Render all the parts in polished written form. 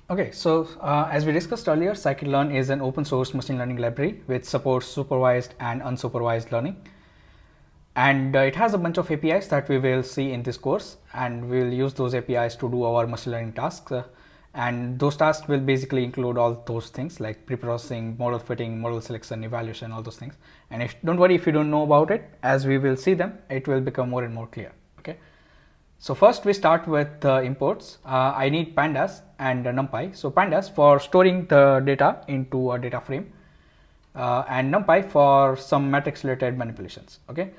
Okay, so as we discussed earlier, Scikit Learn is an open source machine learning library which supports supervised and unsupervised learning. And it has a bunch of APIs that we will see in this course, and we will use those APIs to do our machine learning tasks. And those tasks will basically include all those things like pre-processing, model fitting, model selection, evaluation, all those things. And don't worry if you don't know about it, as we will see them, it will become more and more clear. Okay. So first we start with imports. I need pandas and numpy. So pandas for storing the data into a data frame, and numpy for some matrix related manipulations. Okay.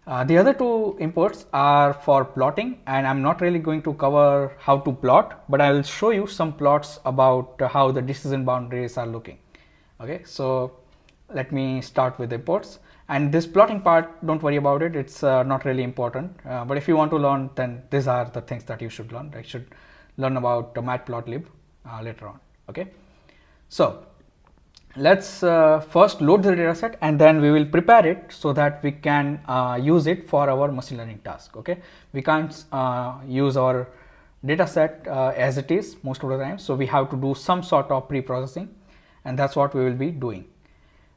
The other two imports are for plotting, and I'm not really going to cover how to plot, but I will show you some plots about how the decision boundaries are looking. Okay, so let me start with imports. And this plotting part, don't worry about it, it's not really important. But if you want to learn, then these are the things that you should learn. I should learn about matplotlib later on. Okay, so let's first load the data set, and then we will prepare it so that we can use it for our machine learning task. Okay, we can't use our data set as it is most of the time, so we have to do some sort of pre-processing, and that's what we will be doing.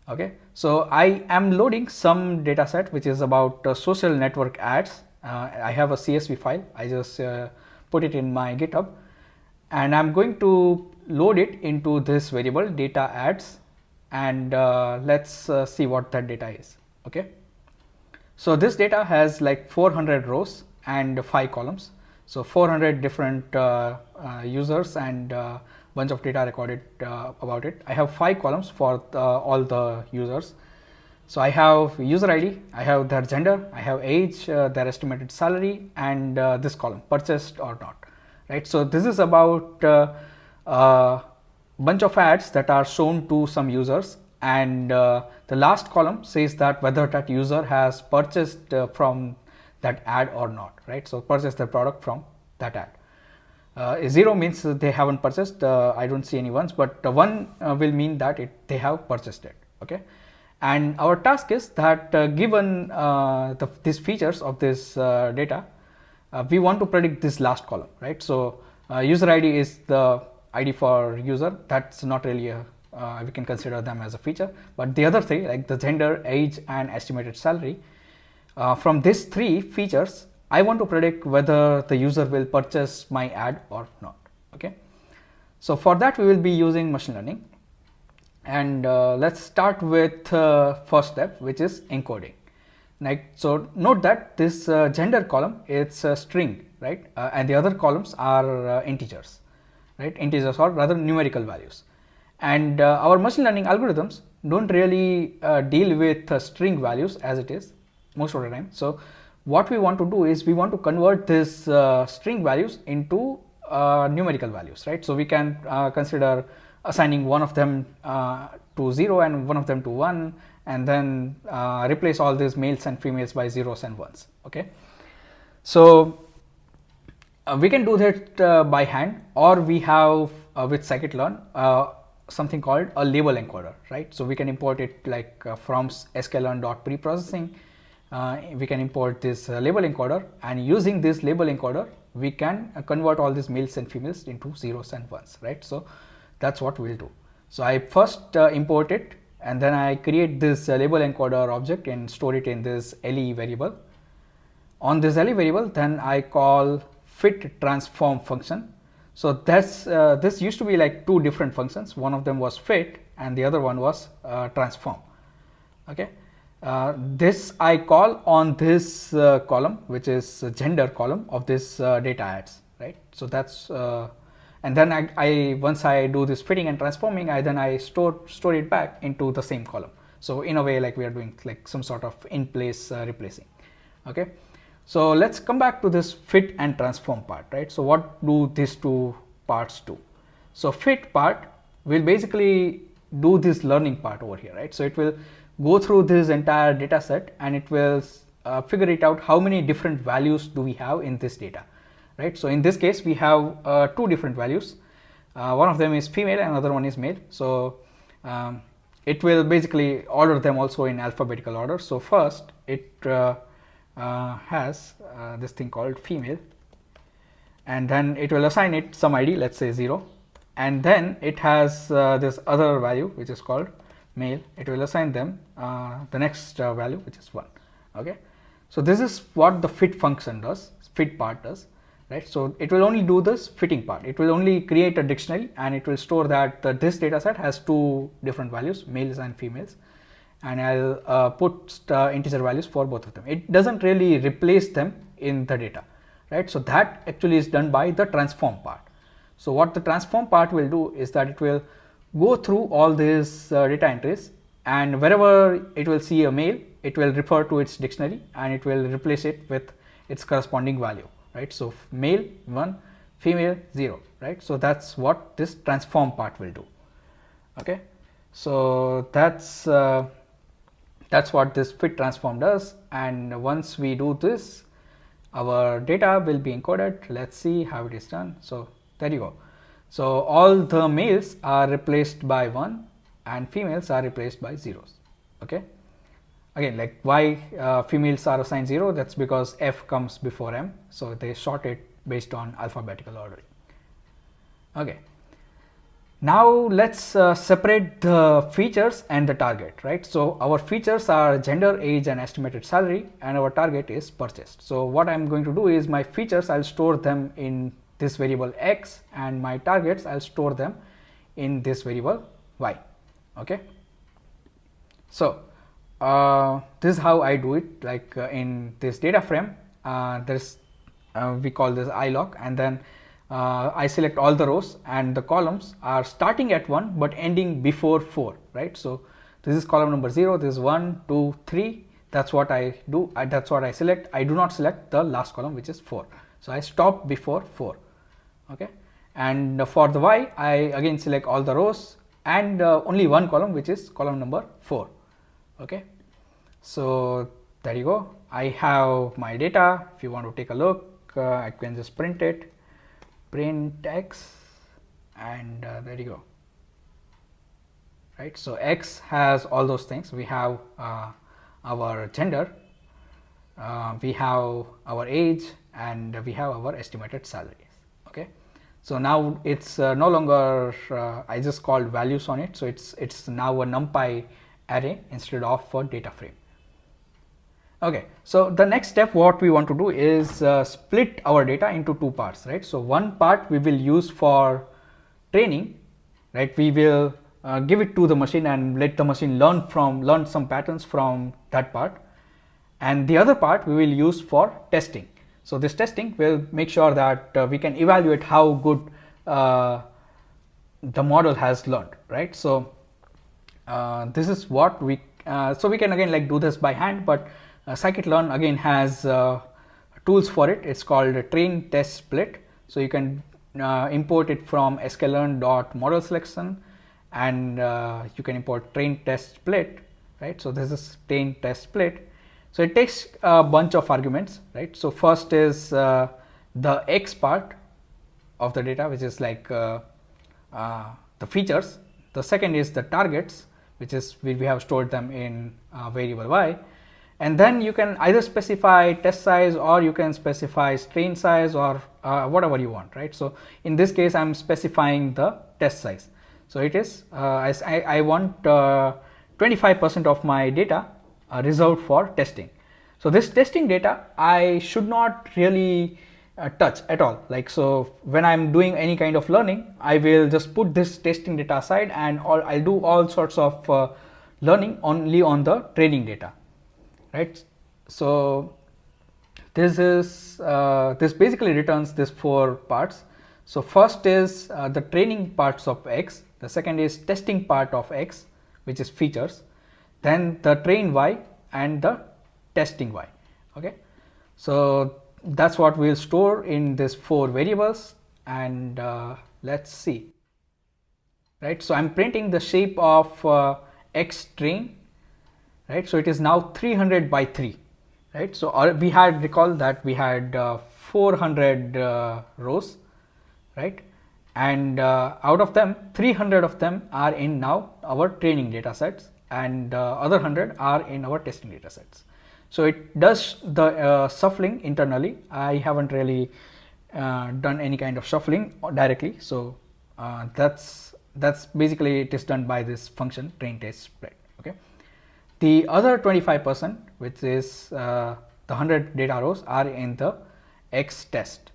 Okay, so I am loading some data set which is about social network ads. I have a CSV file. I just put it in my GitHub, and I'm going to load it into this variable data ads, and let's see what that data is. Okay, so this data has like 400 rows and 5 columns, so 400 different users and bunch of data recorded about it. I have 5 columns for all the users. So I have user ID, I have their gender, I have age, their estimated salary, and this column purchased or not, right? So this is about bunch of ads that are shown to some users, and the last column says that whether that user has purchased from that ad or not, right? So purchase the product from that ad. 0 means they haven't purchased. I don't see any ones, but 1 will mean that they have purchased it. Okay, and our task is that given these features of this data, we want to predict this last column, right? So user ID is the ID for user. That's not really a we can consider them as a feature, but the other three, like the gender, age, and estimated salary, from these 3 features, I want to predict whether the user will purchase my ad or not. Okay, so for that we will be using machine learning, and let's start with first step, which is encoding. Like, so note that this gender column, it's a string, right? And the other columns are integers, right? Integers, or rather numerical values. And our machine learning algorithms don't really deal with string values as it is most of the time. So what we want to do is we want to convert this string values into numerical values, right? So we can consider assigning one of them to 0 and one of them to 1, and then replace all these males and females by zeros and ones. Okay, so we can do that by hand, or we have with Scikit Learn something called a label encoder, right? So we can import it like from sklearn.preprocessing. We can import this label encoder, and using this label encoder we can convert all these males and females into zeros and ones, right? So that's what we'll do. So I first import it, and then I create this label encoder object and store it in this LE variable. On this LE variable, then I call fit transform function. So that's this used to be like 2 different functions. One of them was fit and the other one was transform. Okay, this I call on this column, which is gender column of this data ads, right? So that's and then I once I do this fitting and transforming, I store it back into the same column. So in a way, like we are doing like some sort of in place replacing. Okay, so let's come back to this fit and transform part, right? So what do these 2 parts do? So fit part will basically do this learning part over here, right? So it will go through this entire data set, and it will figure it out how many different values do we have in this data, right? So in this case we have 2 different values. One of them is female and another one is male. So it will basically order them also in alphabetical order. So first it has this thing called female, and then it will assign it some ID, let's say 0, and then it has this other value which is called male. It will assign them the next value, which is 1. Okay, so this is what the fit function does, fit part does, right? So it will only do this fitting part. It will only create a dictionary, and it will store that this data set has 2 different values, males and females, and I'll put integer values for both of them. It doesn't really replace them in the data, right? So that actually is done by the transform part. So what the transform part will do is that it will go through all these data entries, and wherever it will see a male, it will refer to its dictionary and it will replace it with its corresponding value, right? So male 1, female 0, right? So that's what this transform part will do. Okay, so that's what this fit transform does, and once we do this, our data will be encoded. Let's see how it is done. So there you go. So all the males are replaced by 1 and females are replaced by zeros. Okay, again, like why females are assigned 0, that's because F comes before M, so they sort it based on alphabetical ordering. Okay, now let's separate the features and the target, right? So our features are gender, age and estimated salary, and our target is purchased. So what I'm going to do is my features, I'll store them in this variable X, and my targets, I'll store them in this variable Y. Okay, so this is how I do it. Like in this data frame, there's we call this ilog, and then I select all the rows, and the columns are starting at 1 but ending before 4, right? So this is column number 0, this is 1, 2, 3, that's what I do, that's what I select. I do not select the last column, which is 4, so I stop before 4. Okay, and for the Y, I again select all the rows and only one column, which is column number 4. Okay, so there you go. I have my data. If you want to take a look, I can just print it, print X, and there you go, right? So X has all those things. We have our gender, we have our age, and we have our estimated salaries. Okay, so now it's no longer I just called values on it, so it's now a NumPy array instead of a data frame. Okay, so the next step what we want to do is split our data into 2 parts, right? So one part we will use for training, right? We will give it to the machine and let the machine learn some patterns from that part, and the other part we will use for testing. So this testing will make sure that we can evaluate how good the model has learned, right? So this is what we so we can again like do this by hand, but Scikit Learn again has tools for it. It's called train test split. So you can import it from sklearn.model selection, and you can import train test split, right? So this is train test split. So it takes a bunch of arguments, right? So first is the X part of the data, which is like the features. The second is the targets, which is we have stored them in variable Y. And then you can either specify test size, or you can specify strain size, or whatever you want, right? So in this case, I'm specifying the test size. So it is I want 25% of my data reserved for testing. So this testing data I should not really touch at all. Like, so when I'm doing any kind of learning, I will just put this testing data aside, and I'll do all sorts of learning only on the training data, right? So this is this basically returns this 4 parts. So first is the training parts of X, the second is testing part of X, which is features, then the train Y and the testing Y. Okay, so that's what we'll store in this 4 variables, and let's see, right? So I'm printing the shape of X train, right? So it is now 300 by 3, right? So we had, recall that we had 400 rows, right? And out of them, 300 of them are in now our training data sets, and other 100 are in our testing data sets. So it does the shuffling internally. I haven't really done any kind of shuffling directly, so That's basically it is done by this function train test spread. Okay, the other 25%, which is the 100 data rows, are in the X test,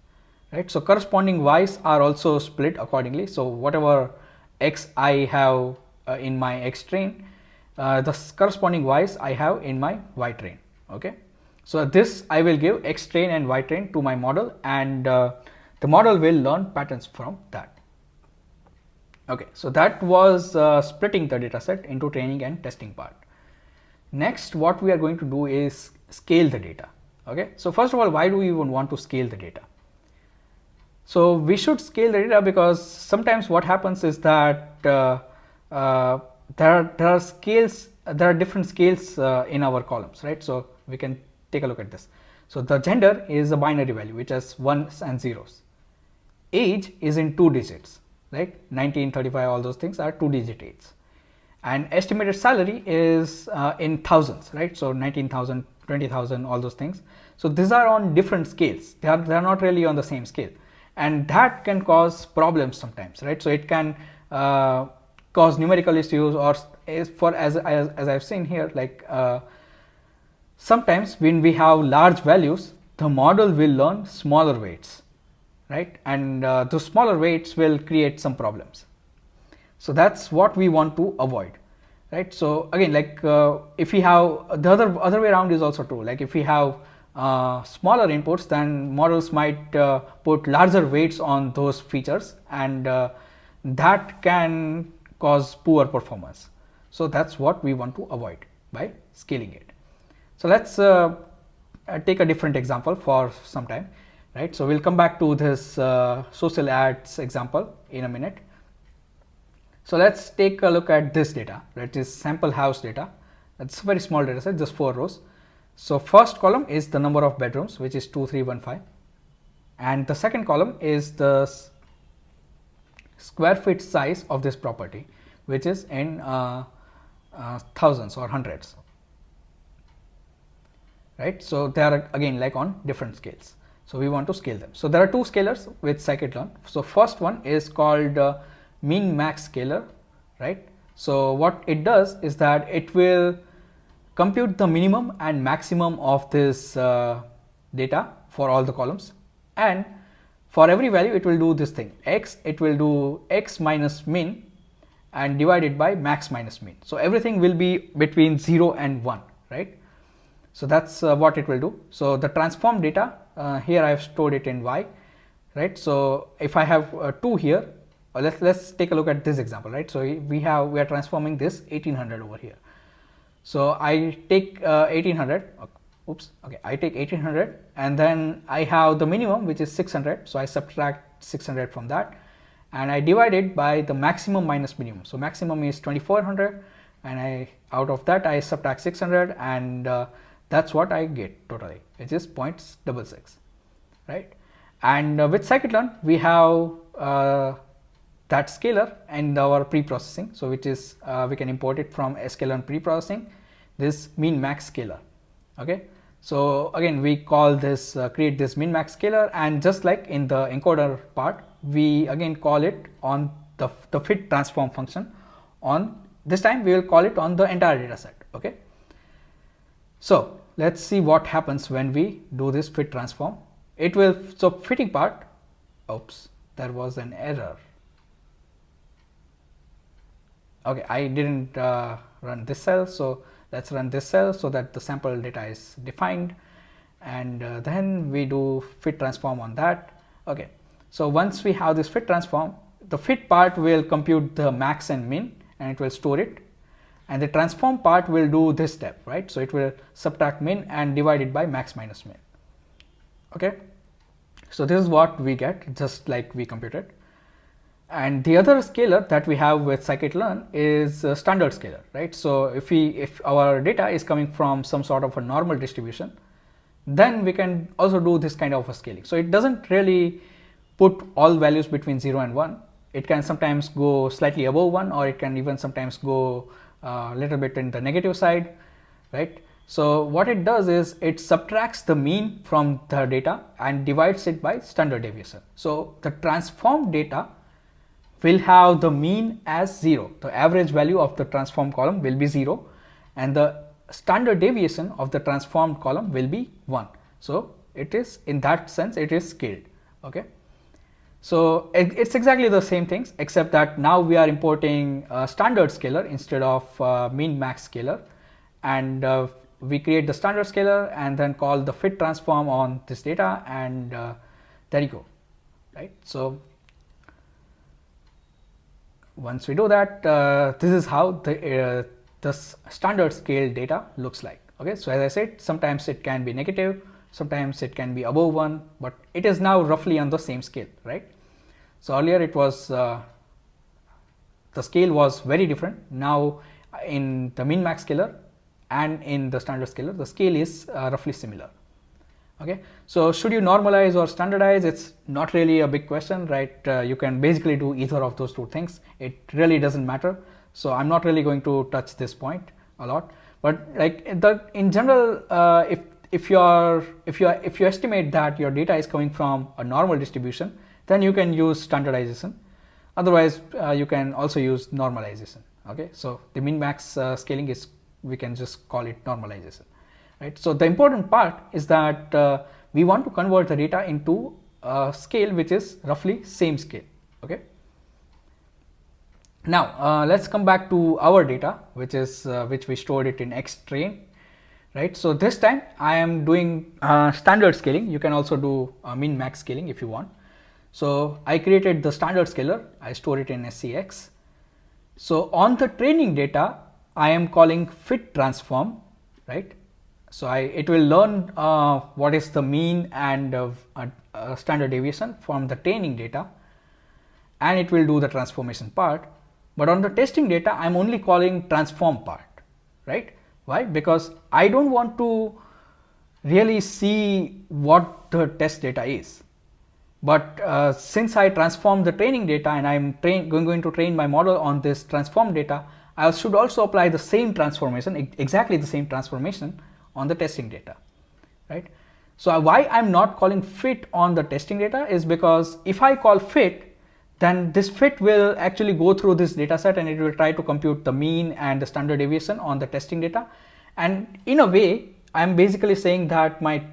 right? So corresponding Y's are also split accordingly. So whatever X I have in my X train, the corresponding Y's I have in my Y train. Okay, so this I will give X train and Y train to my model, and the model will learn patterns from that. Okay, so that was splitting the data set into training and testing part. Next, what we are going to do is scale the data. Okay, so first of all, why do we even want to scale the data? So we should scale the data because sometimes what happens is that there are different scales in our columns, right? So we can take a look at this. So the gender is a binary value which has ones and zeros. Age is in 2 digits, right? 19, 35, all those things are 2-digit age. And estimated salary is in thousands, right? So 19,000, 20,000, all those things. So these are on different scales. They are not really on the same scale, and that can cause problems sometimes, right? So it can cause numerical issues, or as I've seen here, like sometimes when we have large values, the model will learn smaller weights, right? And those smaller weights will create some problems. So that's what we want to avoid, right? So again, like if we have the other way around is also true. Like if we have smaller inputs, then models might put larger weights on those features, and that can cause poor performance. So that's what we want to avoid by scaling it. So let's take a different example for some time, right? So we'll come back to this social ads example in a minute. So let's take a look at this data, that is sample house data. It's a very small data set, just 4 rows. So first column is the number of bedrooms, which is 2315, and the second column is the square feet size of this property, which is in thousands or hundreds, right? So they are again like on different scales. So we want to scale them. So there are 2 scalars with Scikit Learn. So first one is called min max scalar, right? So what it does is that it will compute the minimum and maximum of this data for all the columns, and for every value it will do this thing x, it will do x minus min and divided by max minus min. So everything will be between 0 and 1, right? So that's what it will do. So the transform data here I have stored it in y, right? So if I have 2 here, let's take a look at this example, right? So we are transforming this 1800 over here. So I take 1800, oops, okay, I take 1800, and then I have the minimum, which is 600. So I subtract 600 from that, and I divide it by the maximum minus minimum. So maximum is 2400, and out of that I subtract 600, and that's what I get totally, which is 0.66, right? And with Scikit-Learn we have that scalar and our pre-processing, so which is we can import it from sklearn pre-processing, this min max scalar. Okay, so again we call this create this min max scalar, and just like in the encoder part, we again call it on the fit transform function. On this time we will call it on the entire data set. Okay, so let's see what happens when we do this fit transform. It will, so fitting part, oops, there was an error. Okay, I didn't run this cell, so let's run this cell so that the sample data is defined, and then we do fit transform on that. Okay, so once we have this fit transform, the fit part will compute the max and min and it will store it, and the transform part will do this step, right? So it will subtract min and divide it by max minus min. Okay, so this is what we get, just like we computed. And the other scalar that we have with Scikit-Learn is a standard scalar, right? So if our data is coming from some sort of a normal distribution, then we can also do this kind of a scaling. So it doesn't really put all values between 0 and 1. It can sometimes go slightly above 1, or it can even sometimes go a little bit in the negative side, right? So what it does is it subtracts the mean from the data and divides it by standard deviation. So the transformed data will have the mean as 0. The average value of the transformed column will be 0 and the standard deviation of the transformed column will be 1. So it is, in that sense, it is scaled. Okay. So it's exactly the same things, except that now we are importing a standard scaler instead of min max scaler, and we create the standard scaler and then call the fit transform on this data, and there you go, right? So once we do that, this is how the standard scale data looks like. Okay, so as I said, sometimes it can be negative, sometimes it can be above 1, but it is now roughly on the same scale, right? So earlier it was the scale was very different. Now in the min max scaler and in the standard scaler, the scale is roughly similar. Okay, so should you normalize or standardize? It's not really a big question, right? You can basically do either of those two things. It really doesn't matter. So I'm not really going to touch this point a lot, but like in general, if you estimate that your data is coming from a normal distribution, then you can use standardization. Otherwise, you can also use normalization. Okay, so the min max scaling is, we can just call it normalization, right? So the important part is that we want to convert the data into a scale which is roughly same scale. Okay. Now let's come back to our data, which is which we stored it in xtrain, right? So this time I am doing standard scaling. You can also do min max scaling if you want. So I created the standard scaler. I store it in scx. So on the training data, I am calling fit transform, right? So it will learn what is the mean and standard deviation from the training data, and it will do the transformation part. But on the testing data, I'm only calling transform part, right? Why? Because I don't want to really see what the test data is. But since I transform the training data and I'm going to train my model on this transform data, I should also apply the same transformation, exactly the same transformation on the testing data, right? So why I'm not calling fit on the testing data is because if I call fit, then this fit will actually go through this data set and it will try to compute the mean and the standard deviation on the testing data. And in a way, I'm basically saying that my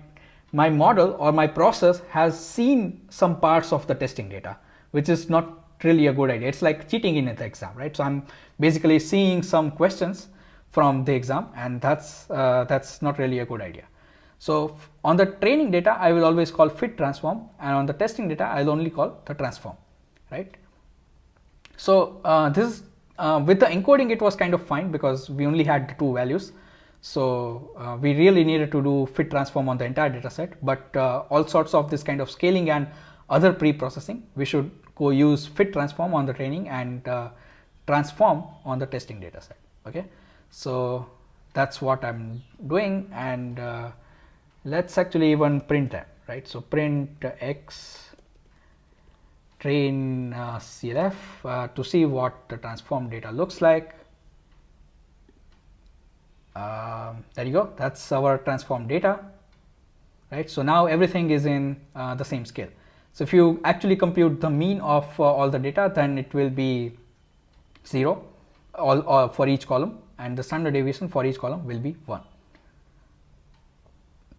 model or my process has seen some parts of the testing data, which is not really a good idea. It's like cheating in the exam, right? So I'm basically seeing some questions from the exam, and that's not really a good idea. So on the training data, I will always call fit transform, and on the testing data, I'll only call the transform, right? So this with the encoding, it was kind of fine because we only had the two values. So we really needed to do fit transform on the entire data set, but all sorts of this kind of scaling and other pre-processing, we should go use fit transform on the training and transform on the testing data set. Okay, so that's what I'm doing, and let's actually even print them, right? So print x train CLF to see what the transform data looks like. There you go, that's our transform data, right? So now everything is in the same scale. So if you actually compute the mean of all the data, then it will be 0 all for each column, and the standard deviation for each column will be 1.